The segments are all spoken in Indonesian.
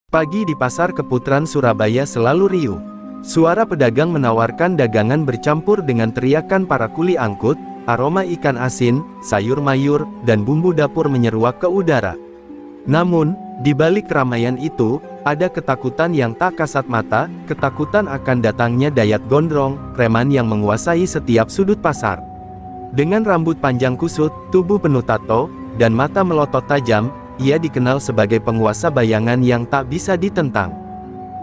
Pagi di Pasar Keputaran Surabaya selalu riuh. Suara pedagang menawarkan dagangan bercampur dengan teriakan para kuli angkut, aroma ikan asin, sayur mayur, dan bumbu dapur menyeruak ke udara. Namun, di balik keramaian itu, ada ketakutan yang tak kasat mata, ketakutan akan datangnya Dayat Gondrong, preman yang menguasai setiap sudut pasar. Dengan rambut panjang kusut, tubuh penuh tato, dan mata melotot tajam, ia dikenal sebagai penguasa bayangan yang tak bisa ditentang.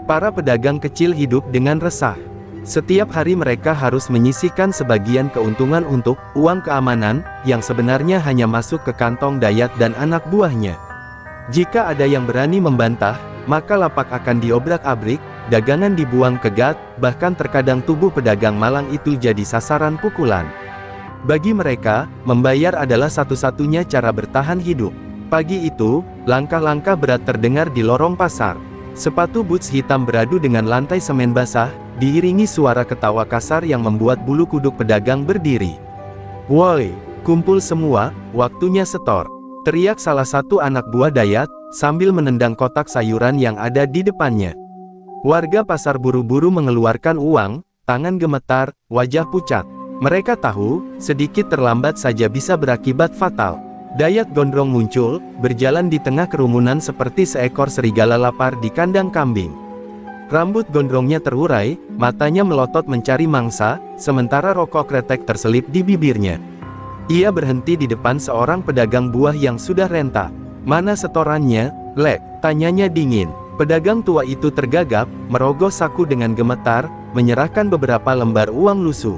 Para pedagang kecil hidup dengan resah. Setiap hari mereka harus menyisihkan sebagian keuntungan untuk uang keamanan, yang sebenarnya hanya masuk ke kantong Dayat dan anak buahnya. Jika ada yang berani membantah, maka lapak akan diobrak-abrik, dagangan dibuang ke gat, bahkan terkadang tubuh pedagang malang itu jadi sasaran pukulan. Bagi mereka, membayar adalah satu-satunya cara bertahan hidup. Pagi itu, langkah-langkah berat terdengar di lorong pasar. Sepatu boots hitam beradu dengan lantai semen basah, diiringi suara ketawa kasar yang membuat bulu kuduk pedagang berdiri. "Woi, kumpul semua, waktunya setor," teriak salah satu anak buah Dayat, sambil menendang kotak sayuran yang ada di depannya. Warga pasar buru-buru mengeluarkan uang, tangan gemetar, wajah pucat. Mereka tahu, sedikit terlambat saja bisa berakibat fatal. Dayat Gondrong muncul, berjalan di tengah kerumunan seperti seekor serigala lapar di kandang kambing. Rambut gondrongnya terurai, matanya melotot mencari mangsa, sementara rokok kretek terselip di bibirnya. Ia berhenti di depan seorang pedagang buah yang sudah renta. "Mana setorannya, Lek?" tanyanya dingin. Pedagang tua itu tergagap, merogoh saku dengan gemetar, menyerahkan beberapa lembar uang lusuh.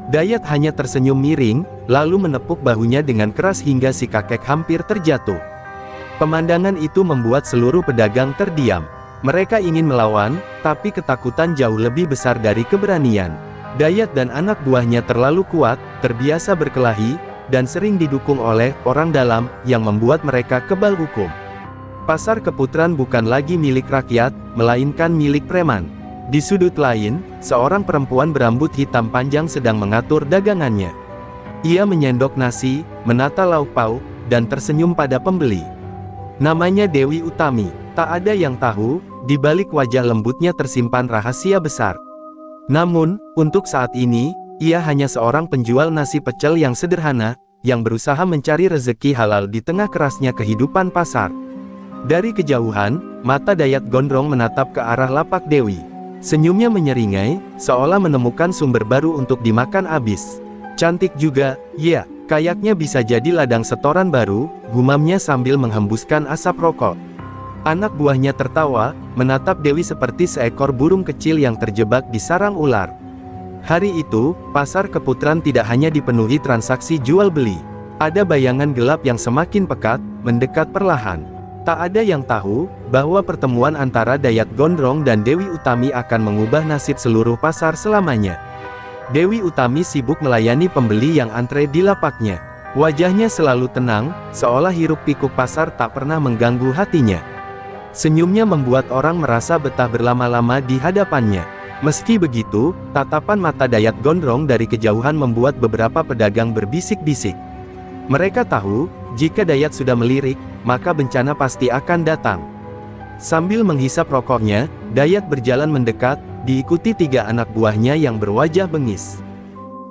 Dayat hanya tersenyum miring, lalu menepuk bahunya dengan keras hingga si kakek hampir terjatuh. Pemandangan itu membuat seluruh pedagang terdiam. Mereka ingin melawan, tapi ketakutan jauh lebih besar dari keberanian. Dayat dan anak buahnya terlalu kuat, terbiasa berkelahi, dan sering didukung oleh orang dalam, yang membuat mereka kebal hukum. Pasar Keputaran bukan lagi milik rakyat, melainkan milik preman. Di sudut lain, seorang perempuan berambut hitam panjang sedang mengatur dagangannya. Ia menyendok nasi, menata lauk pauk, dan tersenyum pada pembeli. Namanya Dewi Utami. Tak ada yang tahu, di balik wajah lembutnya tersimpan rahasia besar. Namun, untuk saat ini, ia hanya seorang penjual nasi pecel yang sederhana, yang berusaha mencari rezeki halal di tengah kerasnya kehidupan pasar. Dari kejauhan, mata Dayat Gondrong menatap ke arah lapak Dewi. Senyumnya menyeringai, seolah menemukan sumber baru untuk dimakan abis. "Cantik juga, ya, kayaknya bisa jadi ladang setoran baru," gumamnya sambil menghembuskan asap rokok. Anak buahnya tertawa, menatap Dewi seperti seekor burung kecil yang terjebak di sarang ular. Hari itu, Pasar Keputaran tidak hanya dipenuhi transaksi jual-beli. Ada bayangan gelap yang semakin pekat, mendekat perlahan. Tak ada yang tahu, bahwa pertemuan antara Dayat Gondrong dan Dewi Utami akan mengubah nasib seluruh pasar selamanya. Dewi Utami sibuk melayani pembeli yang antre di lapaknya. Wajahnya selalu tenang, seolah hiruk-pikuk pasar tak pernah mengganggu hatinya. Senyumnya membuat orang merasa betah berlama-lama di hadapannya. Meski begitu, tatapan mata Dayat Gondrong dari kejauhan membuat beberapa pedagang berbisik-bisik. Mereka tahu, jika Dayat sudah melirik, maka bencana pasti akan datang. Sambil menghisap rokoknya, Dayat berjalan mendekat, diikuti 3 anak buahnya yang berwajah bengis.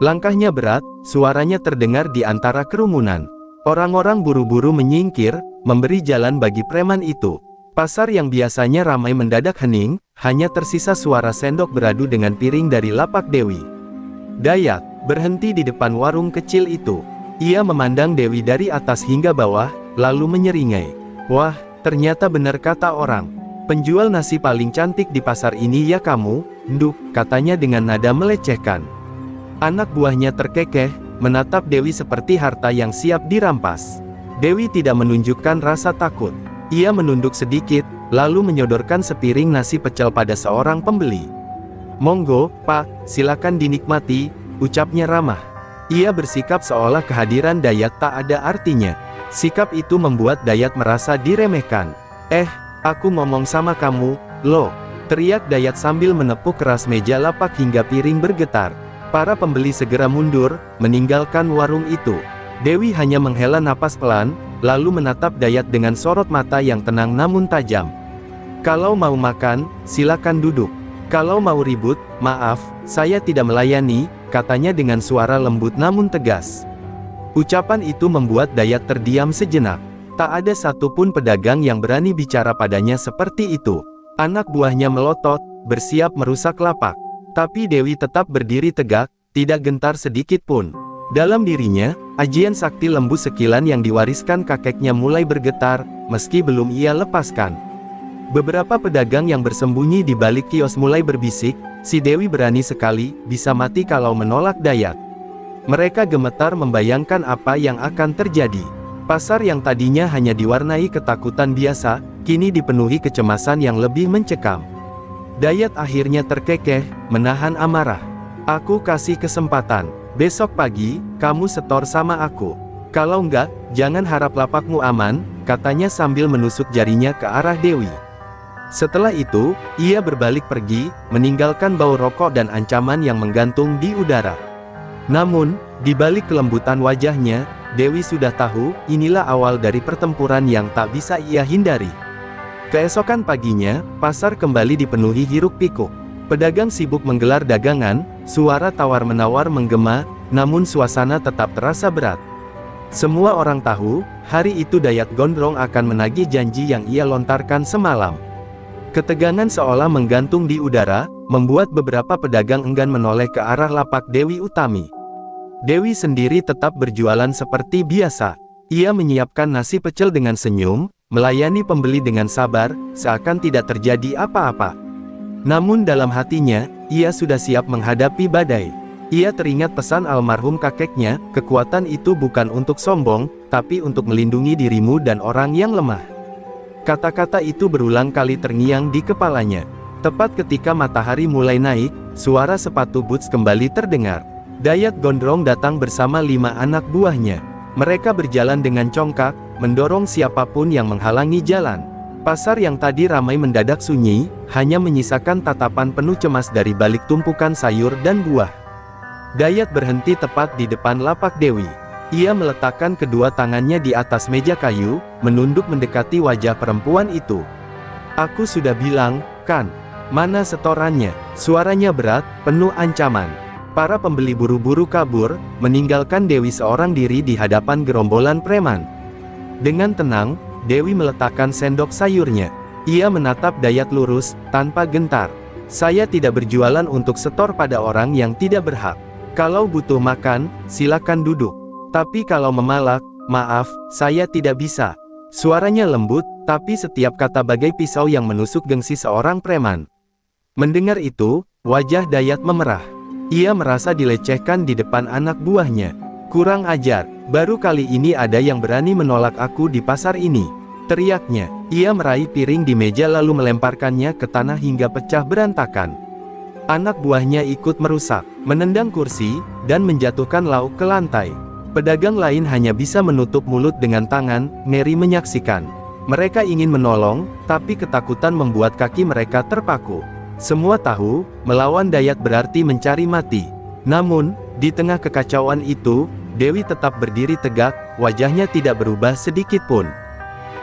Langkahnya berat, suaranya terdengar di antara kerumunan. Orang-orang buru-buru menyingkir, memberi jalan bagi preman itu. Pasar yang biasanya ramai mendadak hening, hanya tersisa suara sendok beradu dengan piring dari lapak Dewi. Dayat berhenti di depan warung kecil itu. Ia memandang Dewi dari atas hingga bawah, lalu menyeringai. "Wah, ternyata benar kata orang. Penjual nasi paling cantik di pasar ini ya kamu, Nduk," katanya dengan nada melecehkan. Anak buahnya terkekeh, menatap Dewi seperti harta yang siap dirampas. Dewi tidak menunjukkan rasa takut. Ia menunduk sedikit, lalu menyodorkan sepiring nasi pecel pada seorang pembeli. "Monggo, Pak, silakan dinikmati," ucapnya ramah. Ia bersikap seolah kehadiran Dayat tak ada artinya. Sikap itu membuat Dayat merasa diremehkan. Aku ngomong sama kamu, loh," teriak Dayat sambil menepuk keras meja lapak hingga piring bergetar. Para pembeli segera mundur, meninggalkan warung itu. Dewi hanya menghela napas pelan, lalu menatap Dayat dengan sorot mata yang tenang namun tajam. Kalau mau makan, silakan duduk. Kalau mau ribut, maaf, saya tidak melayani, katanya dengan suara lembut namun tegas. Ucapan itu membuat Dayat terdiam sejenak. Tak ada satupun pedagang yang berani bicara padanya seperti itu. Anak buahnya melotot, bersiap merusak lapak. Tapi Dewi tetap berdiri tegak, tidak gentar sedikit pun. Dalam dirinya, ajian sakti lembu sekilan yang diwariskan kakeknya mulai bergetar, meski belum ia lepaskan. Beberapa pedagang yang bersembunyi di balik kios mulai berbisik, si Dewi berani sekali, bisa mati kalau menolak Dayat. Mereka gemetar membayangkan apa yang akan terjadi. Pasar yang tadinya hanya diwarnai ketakutan biasa, kini dipenuhi kecemasan yang lebih mencekam. Dayat akhirnya terkekeh, menahan amarah. Aku kasih kesempatan. Besok pagi, kamu setor sama aku. Kalau enggak, jangan harap lapakmu aman, katanya sambil menusuk jarinya ke arah Dewi. Setelah itu, ia berbalik pergi, meninggalkan bau rokok dan ancaman yang menggantung di udara. Namun, di balik kelembutan wajahnya, Dewi sudah tahu, inilah awal dari pertempuran yang tak bisa ia hindari. Keesokan paginya, pasar kembali dipenuhi hiruk-pikuk. Pedagang sibuk menggelar dagangan, suara tawar-menawar menggema, namun suasana tetap terasa berat. Semua orang tahu, hari itu Dayat Gondrong akan menagih janji yang ia lontarkan semalam. Ketegangan seolah menggantung di udara, membuat beberapa pedagang enggan menoleh ke arah lapak Dewi Utami. Dewi sendiri tetap berjualan seperti biasa. Ia menyiapkan nasi pecel dengan senyum, melayani pembeli dengan sabar, seakan tidak terjadi apa-apa. Namun dalam hatinya, ia sudah siap menghadapi badai. Ia teringat pesan almarhum kakeknya, kekuatan itu bukan untuk sombong, tapi untuk melindungi dirimu dan orang yang lemah. Kata-kata itu berulang kali terngiang di kepalanya. Tepat ketika matahari mulai naik, suara sepatu boots kembali terdengar. Dayat Gondrong datang bersama 5 anak buahnya. Mereka berjalan dengan congkak, mendorong siapapun yang menghalangi jalan. Pasar yang tadi ramai mendadak sunyi, hanya menyisakan tatapan penuh cemas dari balik tumpukan sayur dan buah. Dayat berhenti tepat di depan lapak Dewi. Ia meletakkan kedua tangannya di atas meja kayu, menunduk mendekati wajah perempuan itu. Aku sudah bilang, kan? Mana setorannya? Suaranya berat, penuh ancaman. Para pembeli buru-buru kabur, meninggalkan Dewi seorang diri di hadapan gerombolan preman. Dengan tenang, Dewi meletakkan sendok sayurnya. Ia menatap Dayat lurus, tanpa gentar. Saya tidak berjualan untuk setor pada orang yang tidak berhak. Kalau butuh makan, silakan duduk. Tapi kalau memalak, maaf, saya tidak bisa. Suaranya lembut, tapi setiap kata bagai pisau yang menusuk gengsi seorang preman. Mendengar itu, wajah Dayat memerah. Ia merasa dilecehkan di depan anak buahnya. Kurang ajar, baru kali ini ada yang berani menolak aku di pasar ini, teriaknya. Ia meraih piring di meja lalu melemparkannya ke tanah hingga pecah berantakan. Anak buahnya ikut merusak, menendang kursi, dan menjatuhkan lauk ke lantai. Pedagang lain hanya bisa menutup mulut dengan tangan, ngeri menyaksikan. Mereka ingin menolong, tapi ketakutan membuat kaki mereka terpaku. Semua tahu, melawan Dayat berarti mencari mati. Namun, di tengah kekacauan itu, Dewi tetap berdiri tegak, wajahnya tidak berubah sedikit pun.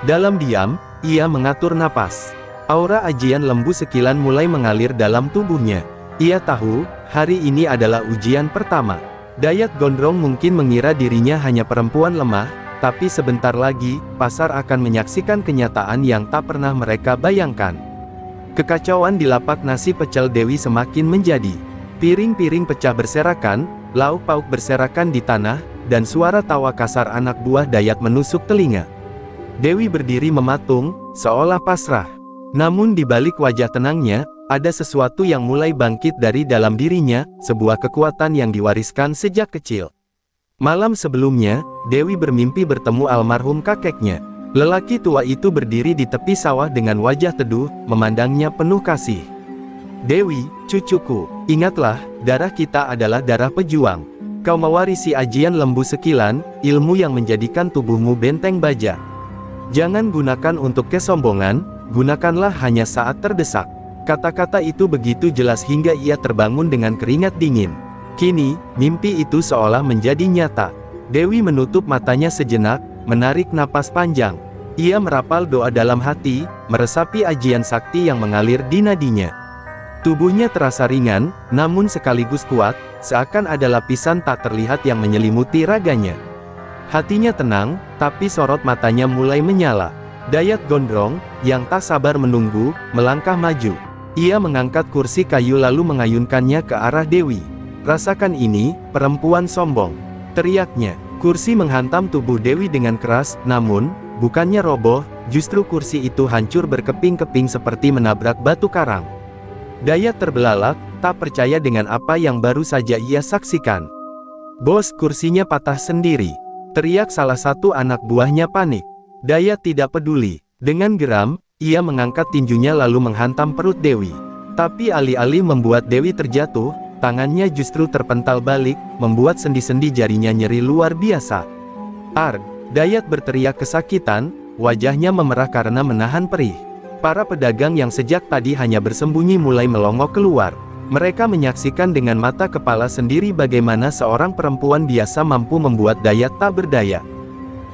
Dalam diam, ia mengatur napas. Aura ajian lembu sekilan mulai mengalir dalam tubuhnya. Ia tahu, hari ini adalah ujian pertama. Dayat Gondrong mungkin mengira dirinya hanya perempuan lemah, tapi sebentar lagi, pasar akan menyaksikan kenyataan yang tak pernah mereka bayangkan. Kekacauan di lapak nasi pecel Dewi semakin menjadi. Piring-piring pecah berserakan, lauk pauk berserakan di tanah, dan suara tawa kasar anak buah Dayat menusuk telinga. Dewi berdiri mematung, seolah pasrah. Namun di balik wajah tenangnya, ada sesuatu yang mulai bangkit dari dalam dirinya, sebuah kekuatan yang diwariskan sejak kecil. Malam sebelumnya, Dewi bermimpi bertemu almarhum kakeknya. Lelaki tua itu berdiri di tepi sawah dengan wajah teduh, memandangnya penuh kasih. Dewi, cucuku, ingatlah, darah kita adalah darah pejuang. Kau mewarisi ajian lembu sekilan, ilmu yang menjadikan tubuhmu benteng baja. Jangan gunakan untuk kesombongan, gunakanlah hanya saat terdesak. Kata-kata itu begitu jelas hingga ia terbangun dengan keringat dingin. Kini, mimpi itu seolah menjadi nyata. Dewi menutup matanya sejenak, menarik napas panjang. Ia merapal doa dalam hati, meresapi ajian sakti yang mengalir di nadinya. Tubuhnya terasa ringan, namun sekaligus kuat, seakan ada lapisan tak terlihat yang menyelimuti raganya. Hatinya tenang, tapi sorot matanya mulai menyala. Dayat Gondrong, yang tak sabar menunggu, melangkah maju. Ia mengangkat kursi kayu lalu mengayunkannya ke arah Dewi. "Rasakan ini, perempuan sombong," teriaknya. Kursi menghantam tubuh Dewi dengan keras, namun, bukannya roboh, justru kursi itu hancur berkeping-keping seperti menabrak batu karang. Dayat terbelalak, tak percaya dengan apa yang baru saja ia saksikan. "Bos, kursinya patah sendiri," teriak salah satu anak buahnya panik. Dayat tidak peduli. Dengan geram, ia mengangkat tinjunya lalu menghantam perut Dewi. Tapi alih-alih membuat Dewi terjatuh, tangannya justru terpental balik, membuat sendi-sendi jarinya nyeri luar biasa. "Arg!" Dayat berteriak kesakitan, wajahnya memerah karena menahan perih. Para pedagang yang sejak tadi hanya bersembunyi mulai melongok keluar. Mereka menyaksikan dengan mata kepala sendiri bagaimana seorang perempuan biasa mampu membuat Dayat tak berdaya.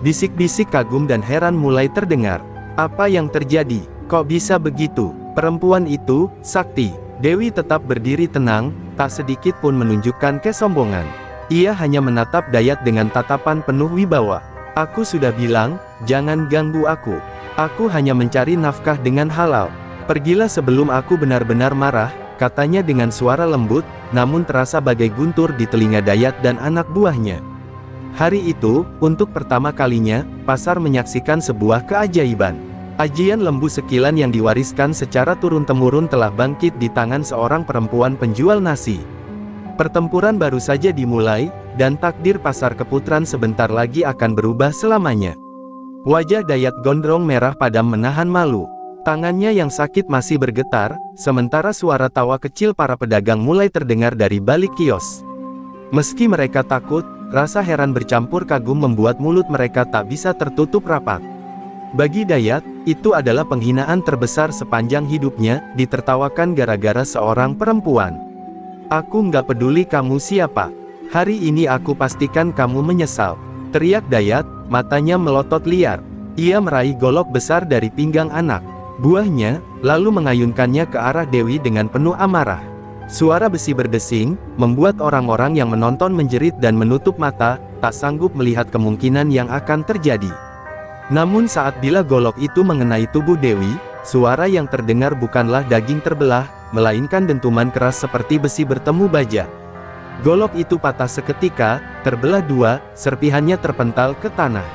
Bisik-bisik kagum dan heran mulai terdengar. "Apa yang terjadi? Kok bisa begitu? Perempuan itu, sakti." Dewi tetap berdiri tenang, tak sedikit pun menunjukkan kesombongan. Ia hanya menatap Dayat dengan tatapan penuh wibawa. "Aku sudah bilang, jangan ganggu aku. Aku hanya mencari nafkah dengan halal. Pergilah sebelum aku benar-benar marah," katanya dengan suara lembut, namun terasa bagai guntur di telinga Dayat dan anak buahnya. Hari itu, untuk pertama kalinya, pasar menyaksikan sebuah keajaiban. Ajian lembu sekilan yang diwariskan secara turun-temurun telah bangkit di tangan seorang perempuan penjual nasi. Pertempuran baru saja dimulai, dan takdir pasar Keputran sebentar lagi akan berubah selamanya. Wajah Dayat Gondrong merah padam menahan malu. Tangannya yang sakit masih bergetar, sementara suara tawa kecil para pedagang mulai terdengar dari balik kios. Meski mereka takut, rasa heran bercampur kagum membuat mulut mereka tak bisa tertutup rapat. Bagi Dayat, itu adalah penghinaan terbesar sepanjang hidupnya, ditertawakan gara-gara seorang perempuan. "Aku nggak peduli kamu siapa. Hari ini aku pastikan kamu menyesal," teriak Dayat, matanya melotot liar. Ia meraih golok besar dari pinggang anak buahnya, lalu mengayunkannya ke arah Dewi dengan penuh amarah. Suara besi berdesing, membuat orang-orang yang menonton menjerit dan menutup mata, tak sanggup melihat kemungkinan yang akan terjadi. Namun saat bila golok itu mengenai tubuh Dewi, suara yang terdengar bukanlah daging terbelah, melainkan dentuman keras seperti besi bertemu baja. Golok itu patah seketika, terbelah dua, serpihannya terpental ke tanah.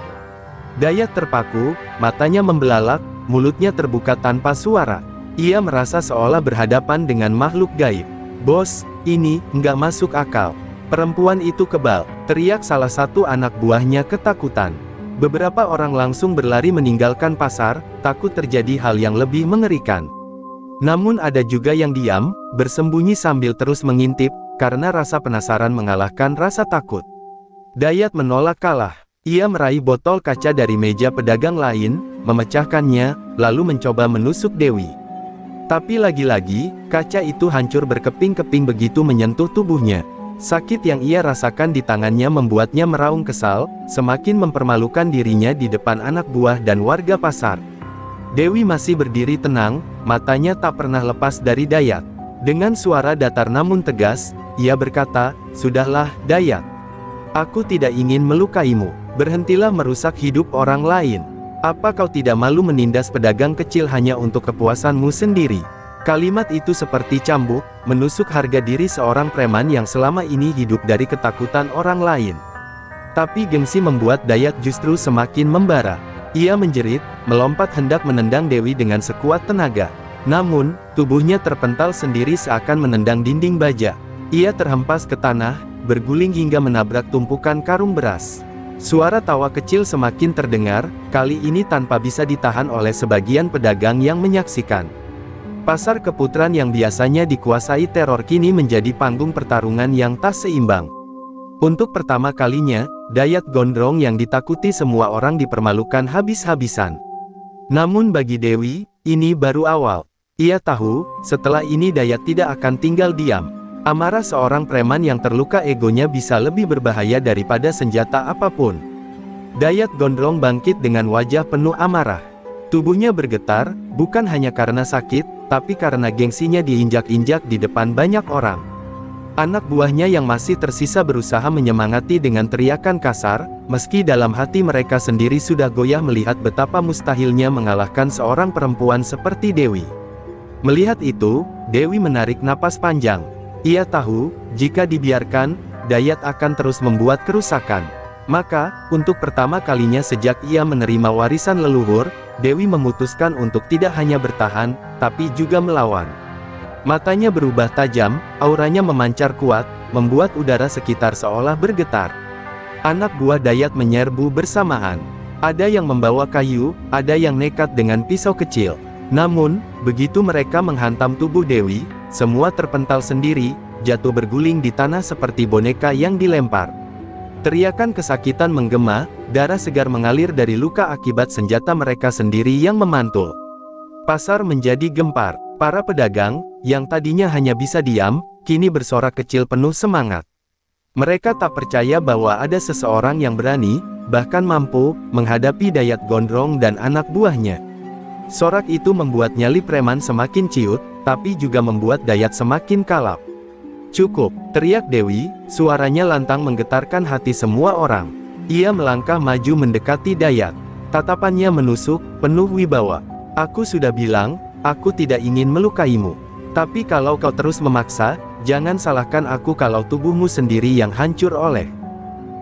Dayat terpaku, matanya membelalak, mulutnya terbuka tanpa suara. Ia merasa seolah berhadapan dengan makhluk gaib. "Bos, ini nggak masuk akal. Perempuan itu kebal," teriak salah satu anak buahnya ketakutan. Beberapa orang langsung berlari meninggalkan pasar, takut terjadi hal yang lebih mengerikan. Namun ada juga yang diam, bersembunyi sambil terus mengintip, karena rasa penasaran mengalahkan rasa takut. Dayat menolak kalah. Ia meraih botol kaca dari meja pedagang lain, memecahkannya, lalu mencoba menusuk Dewi. Tapi lagi-lagi, kaca itu hancur berkeping-keping begitu menyentuh tubuhnya. Sakit yang ia rasakan di tangannya membuatnya meraung kesal, semakin mempermalukan dirinya di depan anak buah dan warga pasar. Dewi masih berdiri tenang, matanya tak pernah lepas dari Dayat. Dengan suara datar namun tegas, ia berkata, "Sudahlah, Dayat. Aku tidak ingin melukaimu. Berhentilah merusak hidup orang lain. Apa kau tidak malu menindas pedagang kecil hanya untuk kepuasanmu sendiri?" Kalimat itu seperti cambuk, menusuk harga diri seorang preman yang selama ini hidup dari ketakutan orang lain. Tapi gengsi membuat Dayat justru semakin membara. Ia menjerit, melompat hendak menendang Dewi dengan sekuat tenaga. Namun, tubuhnya terpental sendiri seakan menendang dinding baja. Ia terhempas ke tanah, berguling hingga menabrak tumpukan karung beras. Suara tawa kecil semakin terdengar, kali ini tanpa bisa ditahan oleh sebagian pedagang yang menyaksikan. Pasar Keputran yang biasanya dikuasai teror kini menjadi panggung pertarungan yang tak seimbang. Untuk pertama kalinya, Dayat Gondrong yang ditakuti semua orang dipermalukan habis-habisan. Namun bagi Dewi, ini baru awal. Ia tahu, setelah ini Dayat tidak akan tinggal diam. Amarah seorang preman yang terluka egonya bisa lebih berbahaya daripada senjata apapun. Dayat Gondrong bangkit dengan wajah penuh amarah. Tubuhnya bergetar, bukan hanya karena sakit, tapi karena gengsinya diinjak-injak di depan banyak orang. Anak buahnya yang masih tersisa berusaha menyemangati dengan teriakan kasar, meski dalam hati mereka sendiri sudah goyah melihat betapa mustahilnya mengalahkan seorang perempuan seperti Dewi. Melihat itu, Dewi menarik napas panjang. Ia tahu, jika dibiarkan, Dayat akan terus membuat kerusakan. Maka, untuk pertama kalinya sejak ia menerima warisan leluhur, Dewi memutuskan untuk tidak hanya bertahan, tapi juga melawan. Matanya berubah tajam, auranya memancar kuat, membuat udara sekitar seolah bergetar. Anak buah Dayat menyerbu bersamaan. Ada yang membawa kayu, ada yang nekat dengan pisau kecil. Namun, begitu mereka menghantam tubuh Dewi, semua terpental sendiri, jatuh berguling di tanah seperti boneka yang dilempar. Teriakan kesakitan menggema, darah segar mengalir dari luka akibat senjata mereka sendiri yang memantul. Pasar menjadi gempar. Para pedagang, yang tadinya hanya bisa diam, kini bersorak kecil penuh semangat. Mereka tak percaya bahwa ada seseorang yang berani, bahkan mampu, menghadapi Dayat Gondrong dan anak buahnya. Sorak itu membuat nyali preman semakin ciut, tapi juga membuat Dayat semakin kalap. "Cukup," teriak Dewi, suaranya lantang menggetarkan hati semua orang. Ia melangkah maju mendekati Dayat. Tatapannya menusuk, penuh wibawa. "Aku sudah bilang, aku tidak ingin melukaimu. Tapi kalau kau terus memaksa, jangan salahkan aku kalau tubuhmu sendiri yang hancur oleh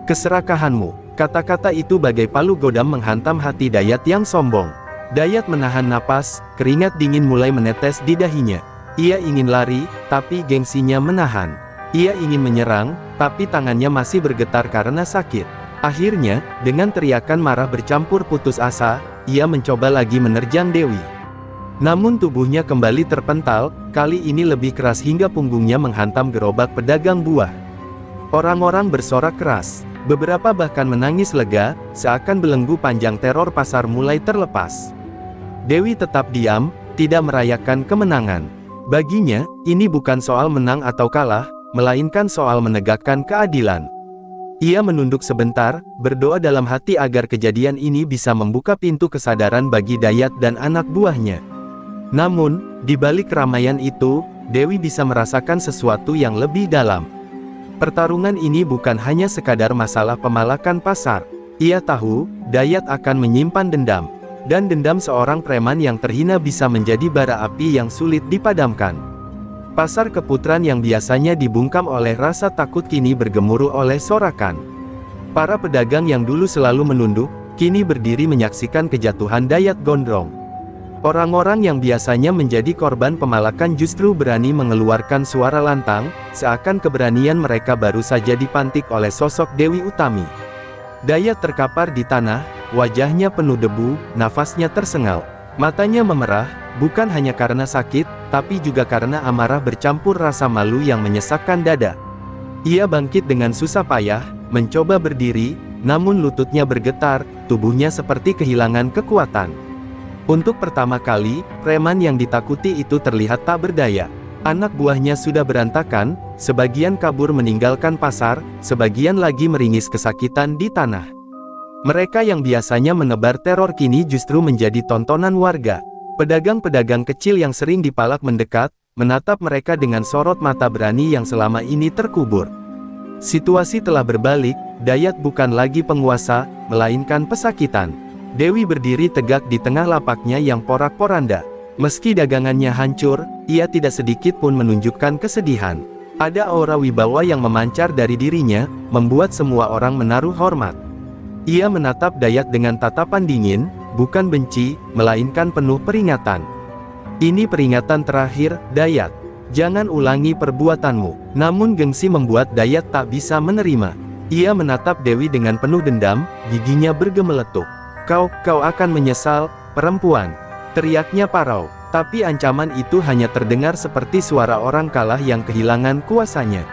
keserakahanmu." Kata-kata itu bagai palu godam menghantam hati Dayat yang sombong. Dayat menahan napas, keringat dingin mulai menetes di dahinya. Ia ingin lari, tapi gengsinya menahan. Ia ingin menyerang, tapi tangannya masih bergetar karena sakit. Akhirnya, dengan teriakan marah bercampur putus asa, ia mencoba lagi menerjang Dewi. Namun tubuhnya kembali terpental, kali ini lebih keras hingga punggungnya menghantam gerobak pedagang buah. Orang-orang bersorak keras. Beberapa bahkan menangis lega, seakan belenggu panjang teror pasar mulai terlepas. Dewi tetap diam, tidak merayakan kemenangan. Baginya, ini bukan soal menang atau kalah, melainkan soal menegakkan keadilan. Ia menunduk sebentar, berdoa dalam hati agar kejadian ini bisa membuka pintu kesadaran bagi Dayat dan anak buahnya. Namun, di balik keramaian itu, Dewi bisa merasakan sesuatu yang lebih dalam. Pertarungan ini bukan hanya sekadar masalah pemalakan pasar. Ia tahu, Dayat akan menyimpan dendam. Dan dendam seorang preman yang terhina bisa menjadi bara api yang sulit dipadamkan. Pasar Keputran yang biasanya dibungkam oleh rasa takut kini bergemuruh oleh sorakan. Para pedagang yang dulu selalu menunduk, kini berdiri menyaksikan kejatuhan Dayat Gondrong. Orang-orang yang biasanya menjadi korban pemalakan justru berani mengeluarkan suara lantang, seakan keberanian mereka baru saja dipantik oleh sosok Dewi Utami. Dayat terkapar di tanah, wajahnya penuh debu, nafasnya tersengal. Matanya memerah, bukan hanya karena sakit, tapi juga karena amarah bercampur rasa malu yang menyesakkan dada. Ia bangkit dengan susah payah, mencoba berdiri, namun lututnya bergetar, tubuhnya seperti kehilangan kekuatan. Untuk pertama kali, preman yang ditakuti itu terlihat tak berdaya. Anak buahnya sudah berantakan, sebagian kabur meninggalkan pasar, sebagian lagi meringis kesakitan di tanah. Mereka yang biasanya menebar teror kini justru menjadi tontonan warga. Pedagang-pedagang kecil yang sering dipalak mendekat, menatap mereka dengan sorot mata berani yang selama ini terkubur. Situasi telah berbalik, Dayat bukan lagi penguasa, melainkan pesakitan. Dewi berdiri tegak di tengah lapaknya yang porak-poranda. Meski dagangannya hancur, ia tidak sedikit pun menunjukkan kesedihan. Ada aura wibawa yang memancar dari dirinya, membuat semua orang menaruh hormat. Ia menatap Dayat dengan tatapan dingin, bukan benci, melainkan penuh peringatan. "Ini peringatan terakhir, Dayat. Jangan ulangi perbuatanmu." Namun gengsi membuat Dayat tak bisa menerima. Ia menatap Dewi dengan penuh dendam, giginya bergemeletuk. Kau akan menyesal, perempuan," teriaknya parau. Tapi ancaman itu hanya terdengar seperti suara orang kalah yang kehilangan kuasanya.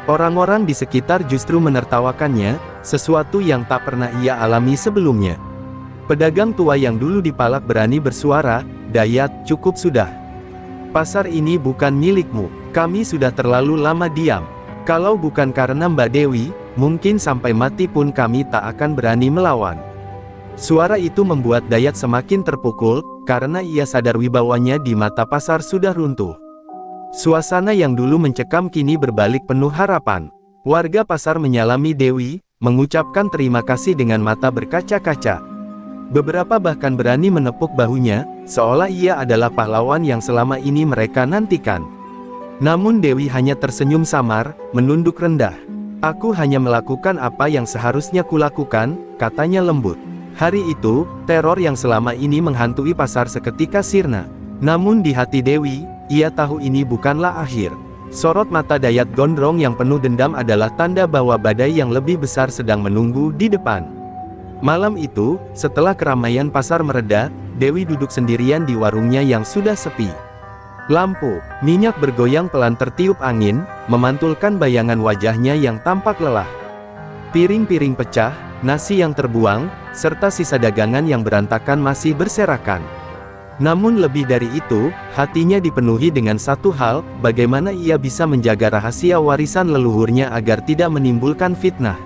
Orang-orang di sekitar justru menertawakannya, sesuatu yang tak pernah ia alami sebelumnya. Pedagang tua yang dulu dipalak berani bersuara, "Dayat, cukup sudah. Pasar ini bukan milikmu. Kami sudah terlalu lama diam. Kalau bukan karena Mbak Dewi, mungkin sampai mati pun kami tak akan berani melawan." Suara itu membuat Dayat semakin terpukul, karena ia sadar wibawanya di mata pasar sudah runtuh. Suasana yang dulu mencekam kini berbalik penuh harapan. Warga pasar menyalami Dewi, mengucapkan terima kasih dengan mata berkaca-kaca. Beberapa bahkan berani menepuk bahunya, seolah ia adalah pahlawan yang selama ini mereka nantikan. Namun Dewi hanya tersenyum samar, menunduk rendah. "Aku hanya melakukan apa yang seharusnya kulakukan," katanya lembut. Hari itu, teror yang selama ini menghantui pasar seketika sirna. Namun di hati Dewi, ia tahu ini bukanlah akhir. Sorot mata Dayat Gondrong yang penuh dendam adalah tanda bahwa badai yang lebih besar sedang menunggu di depan. Malam itu, setelah keramaian pasar mereda, Dewi duduk sendirian di warungnya yang sudah sepi. Lampu, minyak bergoyang pelan tertiup angin, memantulkan bayangan wajahnya yang tampak lelah. Piring-piring pecah, nasi yang terbuang, serta sisa dagangan yang berantakan masih berserakan. Namun lebih dari itu, hatinya dipenuhi dengan satu hal, bagaimana ia bisa menjaga rahasia warisan leluhurnya agar tidak menimbulkan fitnah.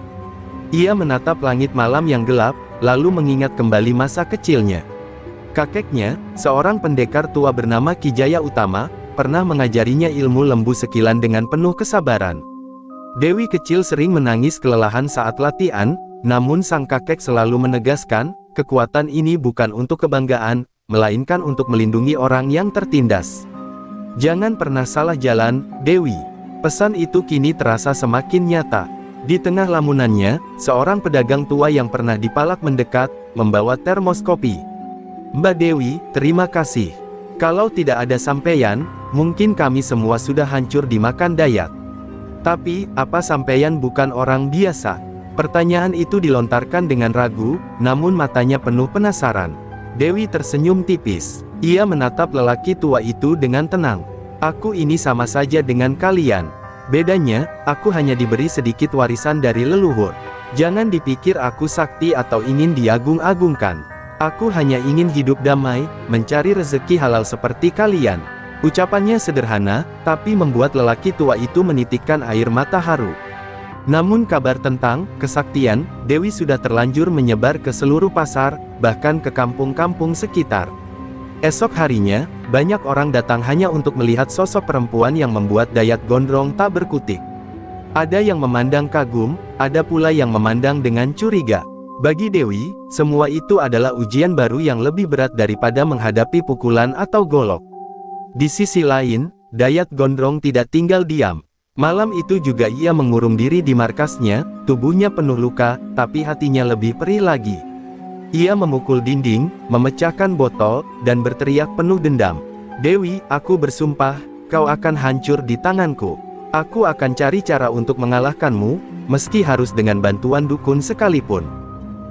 Ia menatap langit malam yang gelap, lalu mengingat kembali masa kecilnya. Kakeknya, seorang pendekar tua bernama Ki Jaya Utama, pernah mengajarinya ilmu lembu sekilan dengan penuh kesabaran. Dewi kecil sering menangis kelelahan saat latihan, namun sang kakek selalu menegaskan, kekuatan ini bukan untuk kebanggaan, melainkan untuk melindungi orang yang tertindas. "Jangan pernah salah jalan, Dewi." Pesan itu kini terasa semakin nyata. Di tengah lamunannya, seorang pedagang tua yang pernah dipalak mendekat, membawa termos kopi. "Mbak Dewi, terima kasih. Kalau tidak ada sampeyan, mungkin kami semua sudah hancur dimakan Dayat." "Tapi, apa sampeyan bukan orang biasa?" Pertanyaan itu dilontarkan dengan ragu, namun matanya penuh penasaran. Dewi tersenyum tipis. Ia menatap lelaki tua itu dengan tenang. "Aku ini sama saja dengan kalian. Bedanya, aku hanya diberi sedikit warisan dari leluhur. Jangan dipikir aku sakti atau ingin diagung-agungkan. Aku hanya ingin hidup damai, mencari rezeki halal seperti kalian." Ucapannya sederhana, tapi membuat lelaki tua itu menitikkan air mata haru. Namun kabar tentang kesaktian Dewi sudah terlanjur menyebar ke seluruh pasar, bahkan ke kampung-kampung sekitar. Esok harinya, banyak orang datang hanya untuk melihat sosok perempuan yang membuat Dayat Gondrong tak berkutik. Ada yang memandang kagum, ada pula yang memandang dengan curiga. Bagi Dewi, semua itu adalah ujian baru yang lebih berat daripada menghadapi pukulan atau golok. Di sisi lain, Dayat Gondrong tidak tinggal diam. Malam itu juga ia mengurung diri di markasnya, tubuhnya penuh luka, tapi hatinya lebih perih lagi. Ia memukul dinding, memecahkan botol, dan berteriak penuh dendam. "Dewi, aku bersumpah, kau akan hancur di tanganku. Aku akan cari cara untuk mengalahkanmu, meski harus dengan bantuan dukun sekalipun."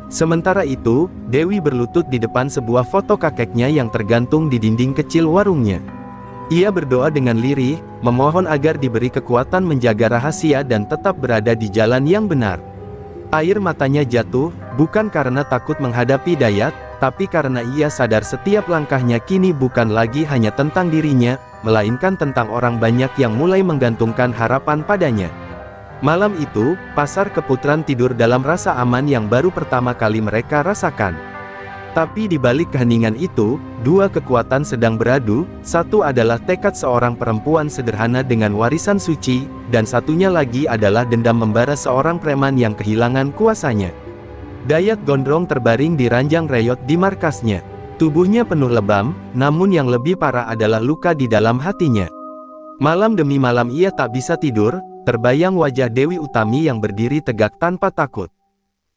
Sementara itu, Dewi berlutut di depan sebuah foto kakeknya yang tergantung di dinding kecil warungnya. Ia berdoa dengan lirih, memohon agar diberi kekuatan menjaga rahasia dan tetap berada di jalan yang benar. Air matanya jatuh, bukan karena takut menghadapi Dayat, tapi karena ia sadar setiap langkahnya kini bukan lagi hanya tentang dirinya, melainkan tentang orang banyak yang mulai menggantungkan harapan padanya. Malam itu, pasar Keputran tidur dalam rasa aman yang baru pertama kali mereka rasakan. Tapi di balik keheningan itu, dua kekuatan sedang beradu, satu adalah tekad seorang perempuan sederhana dengan warisan suci, dan satunya lagi adalah dendam membara seorang preman yang kehilangan kuasanya. Dayat Gondrong terbaring di ranjang reyot di markasnya. Tubuhnya penuh lebam, namun yang lebih parah adalah luka di dalam hatinya. Malam demi malam ia tak bisa tidur, terbayang wajah Dewi Utami yang berdiri tegak tanpa takut.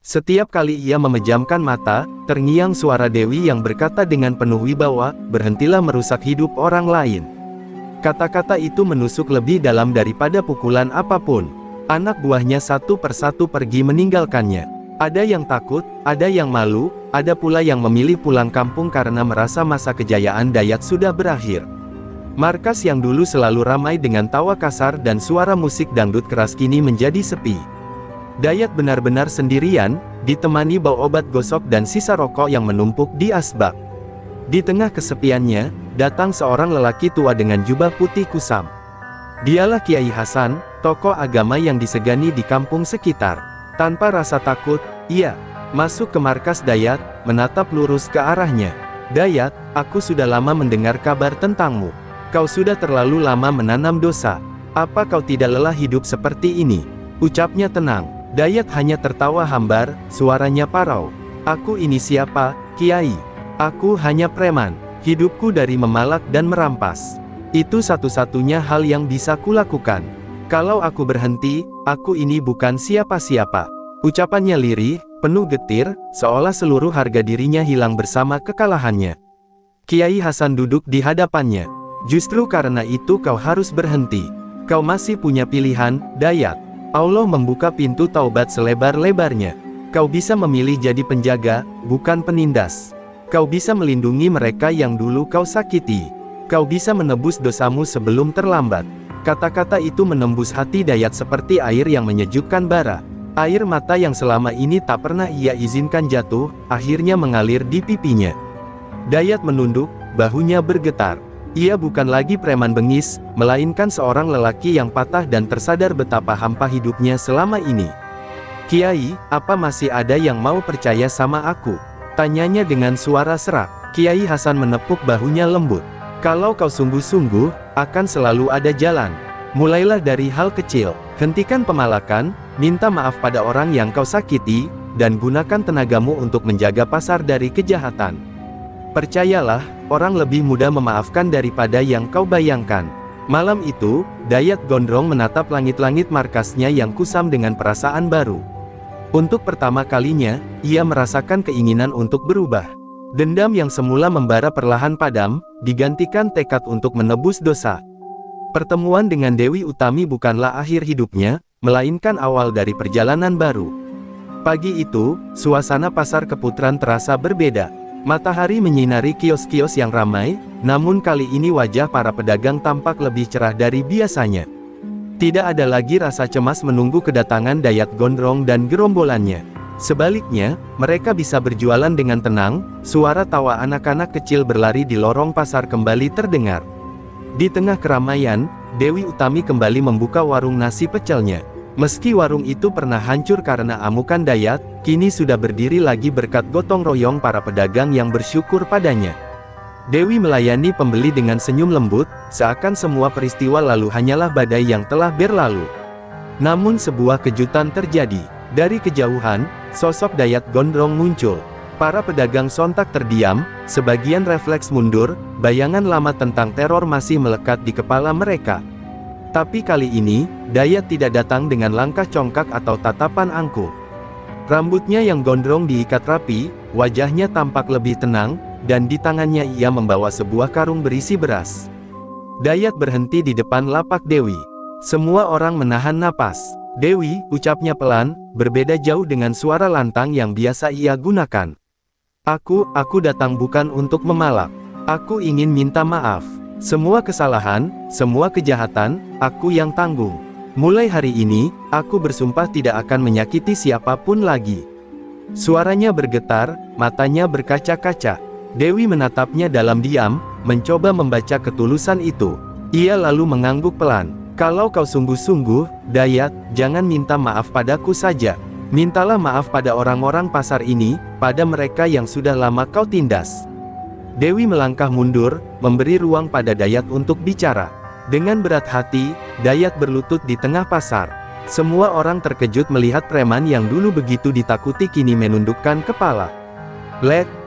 Setiap kali ia memejamkan mata, terngiang suara Dewi yang berkata dengan penuh wibawa, "Berhentilah merusak hidup orang lain." Kata-kata itu menusuk lebih dalam daripada pukulan apapun. Anak buahnya satu persatu pergi meninggalkannya. Ada yang takut, ada yang malu, ada pula yang memilih pulang kampung karena merasa masa kejayaan Dayat sudah berakhir. Markas yang dulu selalu ramai dengan tawa kasar dan suara musik dangdut keras kini menjadi sepi. Dayat benar-benar sendirian, ditemani bau obat gosok dan sisa rokok yang menumpuk di asbak. Di tengah kesepiannya, datang seorang lelaki tua dengan jubah putih kusam. Dialah Kiai Hasan, tokoh agama yang disegani di kampung sekitar. Tanpa rasa takut, ia masuk ke markas Dayat, menatap lurus ke arahnya. Dayat, aku sudah lama mendengar kabar tentangmu. Kau sudah terlalu lama menanam dosa. Apa kau tidak lelah hidup seperti ini? Ucapnya tenang. Dayat hanya tertawa hambar, suaranya parau. Aku ini siapa, Kiai? Aku hanya preman. Hidupku dari memalak dan merampas. Itu satu-satunya hal yang bisa kulakukan. Kalau aku berhenti, aku ini bukan siapa-siapa. Ucapannya lirih, penuh getir, seolah seluruh harga dirinya hilang bersama kekalahannya. Kiai Hasan duduk di hadapannya. Justru karena itu kau harus berhenti. Kau masih punya pilihan, Dayat. Allah membuka pintu taubat selebar-lebarnya. Kau bisa memilih jadi penjaga, bukan penindas. Kau bisa melindungi mereka yang dulu kau sakiti. Kau bisa menebus dosamu sebelum terlambat. Kata-kata itu menembus hati Dayat seperti air yang menyejukkan bara. Air mata yang selama ini tak pernah ia izinkan jatuh, akhirnya mengalir di pipinya. Dayat menunduk, bahunya bergetar. Ia bukan lagi preman bengis, melainkan seorang lelaki yang patah dan tersadar betapa hampa hidupnya selama ini. Kiai, apa masih ada yang mau percaya sama aku? Tanyanya dengan suara serak. Kiai Hasan menepuk bahunya lembut. Kalau kau sungguh-sungguh, akan selalu ada jalan. Mulailah dari hal kecil, hentikan pemalakan, minta maaf pada orang yang kau sakiti, dan gunakan tenagamu untuk menjaga pasar dari kejahatan. Percayalah, orang lebih mudah memaafkan daripada yang kau bayangkan. Malam itu, Dayat Gondrong menatap langit-langit markasnya yang kusam dengan perasaan baru. Untuk pertama kalinya, ia merasakan keinginan untuk berubah. Dendam yang semula membara perlahan padam, digantikan tekad untuk menebus dosa. Pertemuan dengan Dewi Utami bukanlah akhir hidupnya, melainkan awal dari perjalanan baru. Pagi itu, suasana pasar Keputaran terasa berbeda. Matahari menyinari kios-kios yang ramai, namun kali ini wajah para pedagang tampak lebih cerah dari biasanya. Tidak ada lagi rasa cemas menunggu kedatangan Dayat Gondrong dan gerombolannya. Sebaliknya, mereka bisa berjualan dengan tenang, suara tawa anak-anak kecil berlari di lorong pasar kembali terdengar. Di tengah keramaian, Dewi Utami kembali membuka warung nasi pecelnya. Meski warung itu pernah hancur karena amukan Dayat, kini sudah berdiri lagi berkat gotong royong para pedagang yang bersyukur padanya. Dewi melayani pembeli dengan senyum lembut, seakan semua peristiwa lalu hanyalah badai yang telah berlalu. Namun sebuah kejutan terjadi. Dari kejauhan, sosok Dayat Gondrong muncul. Para pedagang sontak terdiam, sebagian refleks mundur, bayangan lama tentang teror masih melekat di kepala mereka. Tapi kali ini, Dayat tidak datang dengan langkah congkak atau tatapan angkuh. Rambutnya yang gondrong diikat rapi, wajahnya tampak lebih tenang, dan di tangannya ia membawa sebuah karung berisi beras. Dayat berhenti di depan lapak Dewi. Semua orang menahan napas. Dewi, ucapnya pelan, berbeda jauh dengan suara lantang yang biasa ia gunakan. Aku datang bukan untuk memalak. Aku ingin minta maaf. Semua kesalahan, semua kejahatan, aku yang tanggung. Mulai hari ini, aku bersumpah tidak akan menyakiti siapapun lagi. Suaranya bergetar, matanya berkaca-kaca. Dewi menatapnya dalam diam, mencoba membaca ketulusan itu. Ia lalu mengangguk pelan. Kalau kau sungguh-sungguh, Dayat, jangan minta maaf padaku saja. Mintalah maaf pada orang-orang pasar ini, pada mereka yang sudah lama kau tindas. Dewi melangkah mundur, memberi ruang pada Dayat untuk bicara. Dengan berat hati, Dayat berlutut di tengah pasar. Semua orang terkejut melihat preman yang dulu begitu ditakuti kini menundukkan kepala.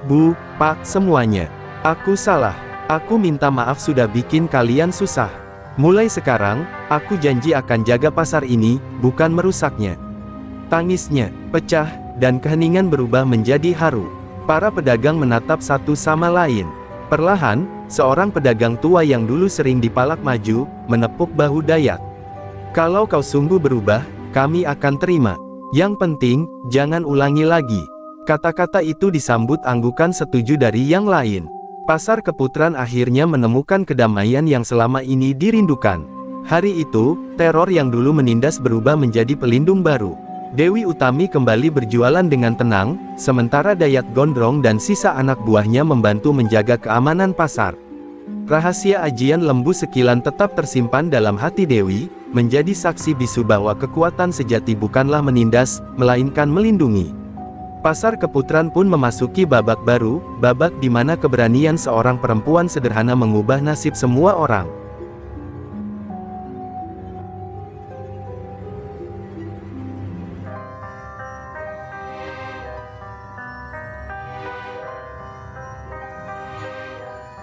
Bu, Pak, semuanya. Aku salah. Aku minta maaf sudah bikin kalian susah. Mulai sekarang, aku janji akan jaga pasar ini, bukan merusaknya. Tangisnya pecah, dan keheningan berubah menjadi haru. Para pedagang menatap satu sama lain. Perlahan, seorang pedagang tua yang dulu sering dipalak maju, menepuk bahu Dayat. Kalau kau sungguh berubah, kami akan terima. Yang penting, jangan ulangi lagi. Kata-kata itu disambut anggukan setuju dari yang lain. Pasar Keputaran akhirnya menemukan kedamaian yang selama ini dirindukan. Hari itu, teror yang dulu menindas berubah menjadi pelindung baru. Dewi Utami kembali berjualan dengan tenang, sementara Dayat Gondrong dan sisa anak buahnya membantu menjaga keamanan pasar. Rahasia ajian lembu sekilan tetap tersimpan dalam hati Dewi, menjadi saksi bisu bahwa kekuatan sejati bukanlah menindas, melainkan melindungi. Pasar Keputran pun memasuki babak baru, babak di mana keberanian seorang perempuan sederhana mengubah nasib semua orang.